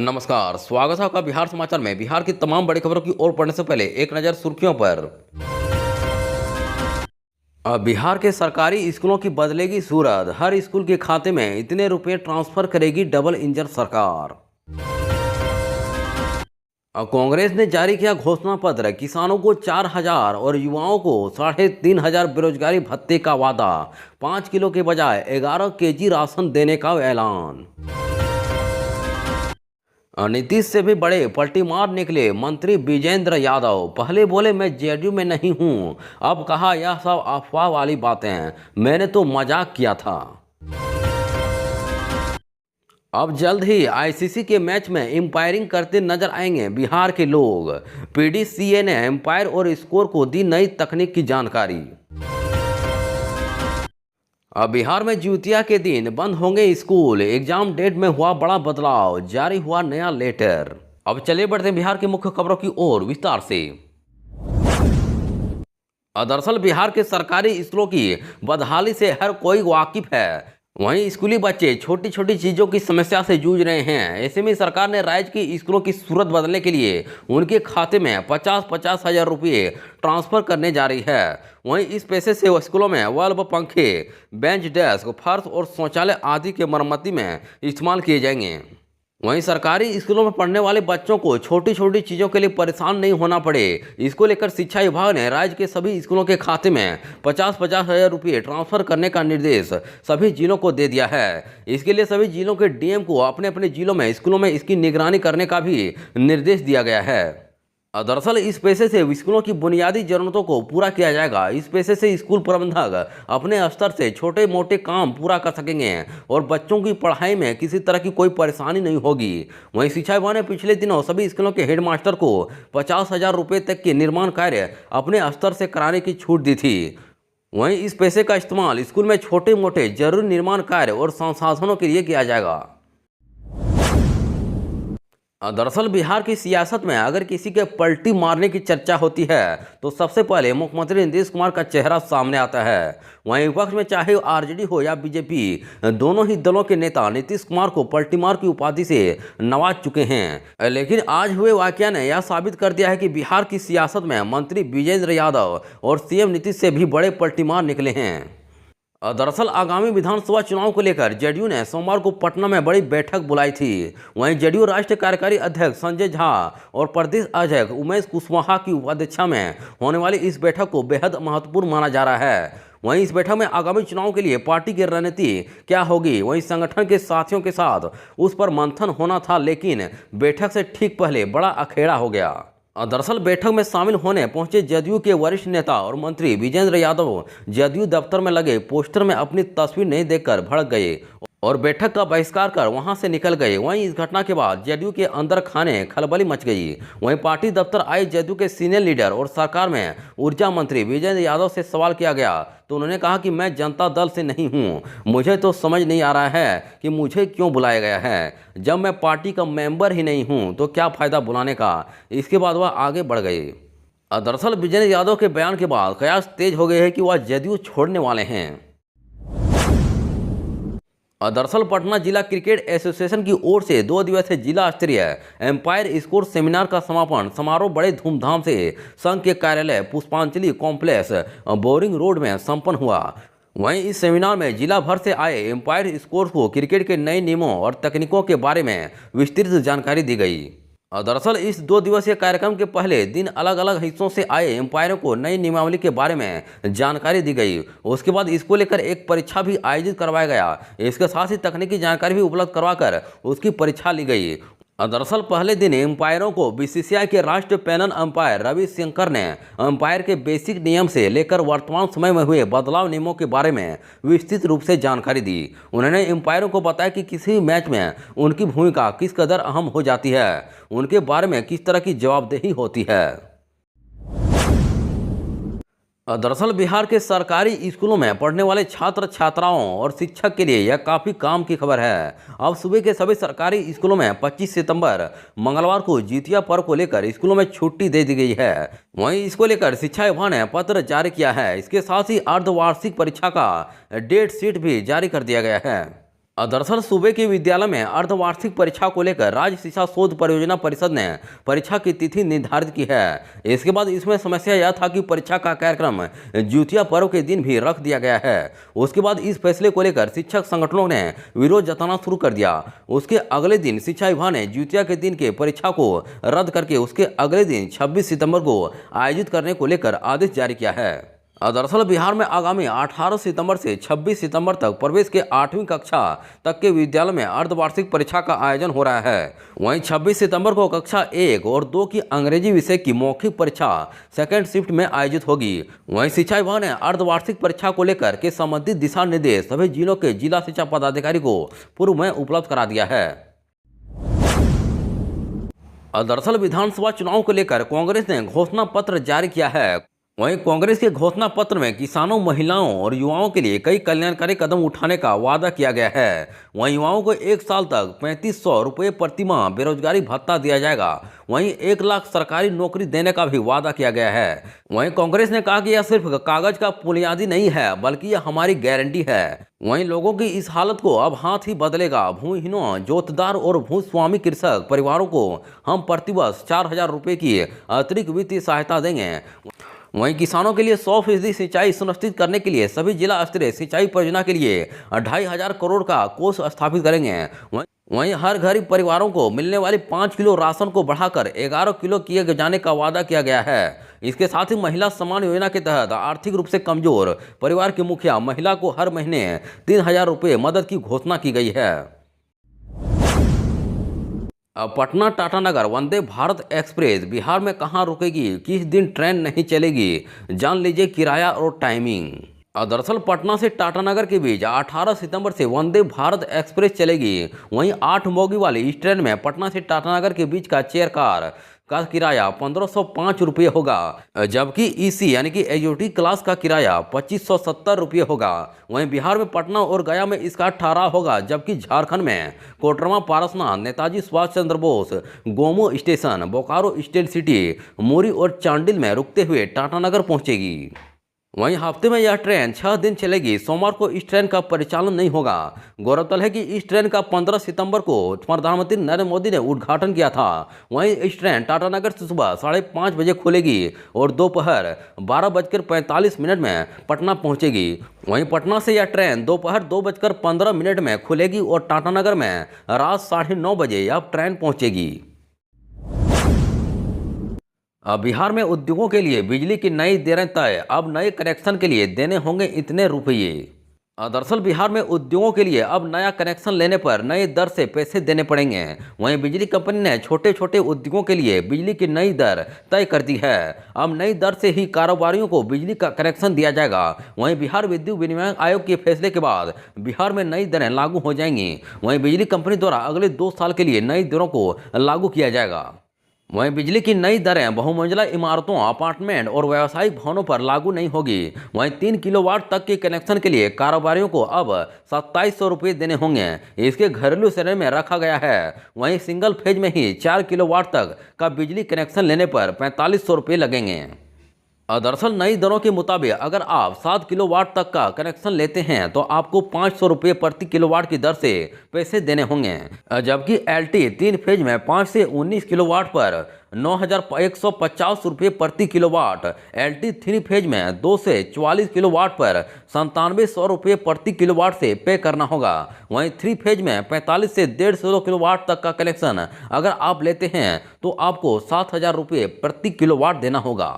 नमस्कार, स्वागत है आपका बिहार समाचार में। बिहार की तमाम बड़ी खबरों की ओर पढ़ने से पहले एक नज़र सुर्खियों पर। अब बिहार के सरकारी स्कूलों की बदलेगी सूरत, हर स्कूल के खाते में इतने रुपए ट्रांसफर करेगी डबल इंजन सरकार। अब कांग्रेस ने जारी किया घोषणा पत्र, किसानों को 4,000 और युवाओं को 3,500 बेरोजगारी भत्ते का वादा, 5 किलो के बजाय 11 केजी राशन देने का ऐलान। नीतीश से भी बड़े पलटी मार निकले मंत्री विजेंद्र यादव, पहले बोले मैं जेडीयू में नहीं हूं, अब कहा यह सब अफवाह वाली बातें, मैंने तो मजाक किया था। अब जल्द ही आईसीसी के मैच में एम्पायरिंग करते नजर आएंगे बिहार के लोग, पीडीसीए ने एम्पायर और स्कोर को दी नई तकनीक की जानकारी। अब बिहार में जिउतिया के दिन बंद होंगे स्कूल, एग्जाम डेट में हुआ बड़ा बदलाव, जारी हुआ नया लेटर। अब चलिए बढ़ते हैं बिहार की मुख्य खबरों की ओर विस्तार से। दरअसल बिहार के सरकारी स्कूलों की बदहाली से हर कोई वाकिफ है, वहीं स्कूली बच्चे छोटी छोटी चीज़ों की समस्या से जूझ रहे हैं। ऐसे में सरकार ने राज्य की स्कूलों की सूरत बदलने के लिए उनके खाते में 50-50 हज़ार रुपये ट्रांसफर करने जा रही है। वहीं इस पैसे से स्कूलों में बल्ब, पंखे, बेंच, डेस्क, फर्श और शौचालय आदि के मरम्मती में इस्तेमाल किए जाएंगे। वहीं सरकारी स्कूलों में पढ़ने वाले बच्चों को छोटी छोटी चीज़ों के लिए परेशान नहीं होना पड़े, इसको लेकर शिक्षा विभाग ने राज्य के सभी स्कूलों के खाते में 50-50 हज़ार रुपये ट्रांसफर करने का निर्देश सभी जिलों को दे दिया है। इसके लिए सभी जिलों के डीएम को अपने अपने जिलों में स्कूलों में इसकी निगरानी करने का भी निर्देश दिया गया है। दरअसल इस पैसे से स्कूलों की बुनियादी जरूरतों को पूरा किया जाएगा। इस पैसे से स्कूल प्रबंधक अपने स्तर से छोटे मोटे काम पूरा कर सकेंगे और बच्चों की पढ़ाई में किसी तरह की कोई परेशानी नहीं होगी। वहीं शिक्षा विभाग ने पिछले दिनों सभी स्कूलों के हेडमास्टर को 50,000 रुपये तक के निर्माण कार्य अपने स्तर से कराने की छूट दी थी। वहीं इस पैसे का इस्तेमाल स्कूल में छोटे मोटे जरूरी निर्माण कार्य और संसाधनों के लिए किया जाएगा। दरअसल बिहार की सियासत में अगर किसी के पलटी मारने की चर्चा होती है तो सबसे पहले मुख्यमंत्री नीतीश कुमार का चेहरा सामने आता है। वहीं विपक्ष में चाहे आरजेडी हो या बीजेपी, दोनों ही दलों के नेता नीतीश कुमार को पलटी मार की उपाधि से नवाज चुके हैं। लेकिन आज हुए वाकया ने यह साबित कर दिया है कि बिहार की सियासत में मंत्री विजेंद्र यादव और सीएम नीतीश से भी बड़े पलटी मार निकले हैं। दरअसल आगामी विधानसभा चुनाव को लेकर जेडीयू ने सोमवार को पटना में बड़ी बैठक बुलाई थी। वहीं जेडीयू राष्ट्रीय कार्यकारी अध्यक्ष संजय झा और प्रदेश अध्यक्ष उमेश कुशवाहा की अध्यक्षता में होने वाली इस बैठक को बेहद महत्वपूर्ण माना जा रहा है। वहीं इस बैठक में आगामी चुनाव के लिए पार्टी की रणनीति क्या होगी, वहीं संगठन के साथियों के साथ उस पर मंथन होना था, लेकिन बैठक से ठीक पहले बड़ा अखेड़ा हो गया। दरअसल बैठक में शामिल होने पहुंचे जदयू के वरिष्ठ नेता और मंत्री विजेंद्र यादव जदयू दफ्तर में लगे पोस्टर में अपनी तस्वीर नहीं देखकर भड़क गए और बैठक का बहिष्कार कर वहां से निकल गए। वहीं इस घटना के बाद जदयू के अंदर खाने खलबली मच गई। वहीं पार्टी दफ्तर आए जदयू के सीनियर लीडर और सरकार में ऊर्जा मंत्री विजेंद्र यादव से सवाल किया गया तो उन्होंने कहा कि मैं जनता दल से नहीं हूं, मुझे तो समझ नहीं आ रहा है कि मुझे क्यों बुलाया गया है, जब मैं पार्टी का मेंबर ही नहीं हूं तो क्या फायदा बुलाने का। इसके बाद वह आगे बढ़ गए। दरअसल विजेंद्र यादव के बयान के बाद कयास तेज हो गए हैं कि वह जदयू छोड़ने वाले हैं। दरअसल पटना जिला क्रिकेट एसोसिएशन की ओर से 2 दिवसीय जिला स्तरीय एम्पायर स्कोर सेमिनार का समापन समारोह बड़े धूमधाम से संघ के कार्यालय पुष्पांजलि कॉम्प्लेक्स बोरिंग रोड में संपन्न हुआ। वहीं इस सेमिनार में जिला भर से आए एम्पायर स्कोर को क्रिकेट के नए नियमों और तकनीकों के बारे में विस्तृत जानकारी दी गई। दरअसल इस 2 दिवसीय कार्यक्रम के पहले दिन अलग अलग हिस्सों से आए एम्पायरों को नई नियमावली के बारे में जानकारी दी गई। उसके बाद इसको लेकर एक परीक्षा भी आयोजित करवाया गया। इसके साथ ही तकनीकी जानकारी भी उपलब्ध करवाकर उसकी परीक्षा ली गई। दरअसल पहले दिन एम्पायरों को बीसीसीआई के राष्ट्रीय पैनल अंपायर रवि शंकर ने अंपायर के बेसिक नियम से लेकर वर्तमान समय में हुए बदलाव नियमों के बारे में विस्तृत रूप से जानकारी दी। उन्होंने एम्पायरों को बताया कि किसी मैच में उनकी भूमिका किस कदर अहम हो जाती है, उनके बारे में किस तरह की जवाबदेही होती है। दरअसल बिहार के सरकारी स्कूलों में पढ़ने वाले छात्र छात्राओं और शिक्षक के लिए यह काफ़ी काम की खबर है। अब सुबह के सभी सरकारी स्कूलों में 25 सितंबर मंगलवार को जिउतिया पर्व को लेकर स्कूलों में छुट्टी दे दी गई है। वहीं इसको लेकर शिक्षा विभाग ने पत्र जारी किया है। इसके साथ ही अर्धवार्षिक परीक्षा का डेट शीट भी जारी कर दिया गया है। दरअसल सूबे के विद्यालय में अर्धवार्षिक परीक्षा को लेकर राज्य शिक्षा शोध परियोजना परिषद ने परीक्षा की तिथि निर्धारित की है। इसके बाद इसमें समस्या यह था कि परीक्षा का कार्यक्रम ज्योतिया पर्व के दिन भी रख दिया गया है। उसके बाद इस फैसले को लेकर शिक्षक संगठनों ने विरोध जताना शुरू कर दिया। उसके अगले दिन शिक्षा विभाग ने ज्योतिया के दिन के परीक्षा को रद्द करके उसके अगले दिन 26 सितंबर को आयोजित करने को लेकर आदेश जारी किया है। दरअसल बिहार में आगामी 18 सितंबर से 26 सितंबर तक प्रवेश के 8वीं कक्षा तक के विद्यालय में अर्धवार्षिक परीक्षा का आयोजन हो रहा है। वहीं 26 सितंबर को कक्षा 1 और 2 की अंग्रेजी विषय की मौखिक परीक्षा सेकेंड शिफ्ट में आयोजित होगी। वहीं शिक्षा विभाग ने अर्धवार्षिक परीक्षा को लेकर के संबंधित दिशा निर्देश सभी जिलों के जिला शिक्षा पदाधिकारी को पूर्व में उपलब्ध करा दिया है। दरअसल विधानसभा चुनाव को लेकर कांग्रेस ने घोषणा पत्र जारी किया है। वहीं कांग्रेस के घोषणा पत्र में किसानों, महिलाओं और युवाओं के लिए कई कल्याणकारी कदम उठाने का वादा किया गया है। वहीं युवाओं को 1 साल तक 3500 रुपये प्रति माह बेरोजगारी भत्ता दिया जाएगा। वहीं 1 लाख सरकारी नौकरी देने का भी वादा किया गया है। वहीं कांग्रेस ने कहा कि यह सिर्फ कागज का बुनियादी नहीं है, बल्कि यह हमारी गारंटी है। वहीं लोगों की इस हालत को अब हाथ ही बदलेगा। भूमिहीनों, जोतदार और भूस्वामी कृषक परिवारों को हम प्रतिवर्ष 4000 रुपये की अतिरिक्त वित्तीय सहायता देंगे। वहीं किसानों के लिए 100% सिंचाई सुनिश्चित करने के लिए सभी जिला स्तरीय सिंचाई परियोजना के लिए 2500 करोड़ का कोष स्थापित करेंगे। वहीं हर गरीब परिवारों को मिलने वाली 5 किलो राशन को बढ़ाकर 11 किलो किए जाने का वादा किया गया है। इसके साथ ही महिला सम्मान योजना के तहत आर्थिक रूप से कमजोर परिवार की मुखिया महिला को हर महीने 3000 रुपये मदद की घोषणा की गई है। अब पटना टाटानगर वंदे भारत एक्सप्रेस बिहार में कहां रुकेगी, किस दिन ट्रेन नहीं चलेगी, जान लीजिए किराया और टाइमिंग। दरअसल पटना से टाटानगर के बीच 18 सितंबर से वंदे भारत एक्सप्रेस चलेगी। वहीं 8 बोगी वाली इस ट्रेन में पटना से टाटानगर के बीच का चेयर कार का किराया 1505 रुपये होगा, जबकि ईसी यानी कि एग्जीक्यूटिव क्लास का किराया 2570 रुपये होगा। वहीं बिहार में पटना और गया में इसका ठहराव होगा, जबकि झारखंड में Koderma, Parasnath, Netaji Subhash Chandra Bose, Gomo station, Bokaro steel city, Muri और चांडिल में रुकते हुए टाटानगर पहुंचेगी। वहीं हफ्ते में यह ट्रेन 6 दिन चलेगी। सोमवार को इस ट्रेन का परिचालन नहीं होगा। गौरतलब है कि इस ट्रेन का 15 सितंबर को प्रधानमंत्री नरेंद्र मोदी ने उद्घाटन किया था। वहीं इस ट्रेन टाटानगर से सुबह 5:30 बजे खुलेगी और दोपहर 12:45 में पटना पहुंचेगी। वहीं पटना से यह ट्रेन दोपहर 2:15 में खुलेगी और टाटानगर में रात 9:30 बजे यह ट्रेन पहुंचेगी। अब बिहार में उद्योगों के लिए बिजली की नई दरें तय। अब नए कनेक्शन के लिए देने होंगे इतने रुपये। दरअसल बिहार में उद्योगों के लिए अब नया कनेक्शन लेने पर नई दर से पैसे देने पड़ेंगे। वहीं बिजली कंपनी ने छोटे छोटे उद्योगों के लिए बिजली की नई दर तय कर दी है। अब नई दर से ही कारोबारियों को बिजली का कनेक्शन दिया जाएगा। वहीं बिहार विद्युत विनिमय आयोग के फैसले के बाद बिहार में नई दरें लागू हो जाएंगी। वहीं बिजली कंपनी द्वारा अगले 2 साल के लिए नई दरों को लागू किया जाएगा। वहीं बिजली की नई दरें बहुमंजिला इमारतों, अपार्टमेंट और व्यावसायिक भवनों पर लागू नहीं होगी। वहीं 3 किलोवाट तक के कनेक्शन के लिए कारोबारियों को अब 2700 रुपये देने होंगे। इसके घरेलू श्रेणी में रखा गया है। वहीं सिंगल फेज में ही 4 किलोवाट तक का बिजली कनेक्शन लेने पर 4500 रुपये लगेंगे। दरअसल नई दरों के मुताबिक अगर आप 7 किलोवाट तक का कनेक्शन लेते हैं तो आपको 500 रुपये प्रति किलोवाट की दर से पैसे देने होंगे, जबकि एलटी 3 फेज में 5 से 19 किलोवाट पर 9150 रुपये प्रति किलोवाट, एलटी 3 फेज में 2 से 44 किलोवाट पर 9700 रुपये प्रति किलोवाट से पे करना होगा। वहीं 3 फेज में 45 से 150 किलोवाट तक का कनेक्शन अगर आप लेते हैं तो आपको 7000 रुपये प्रति किलोवाट देना होगा।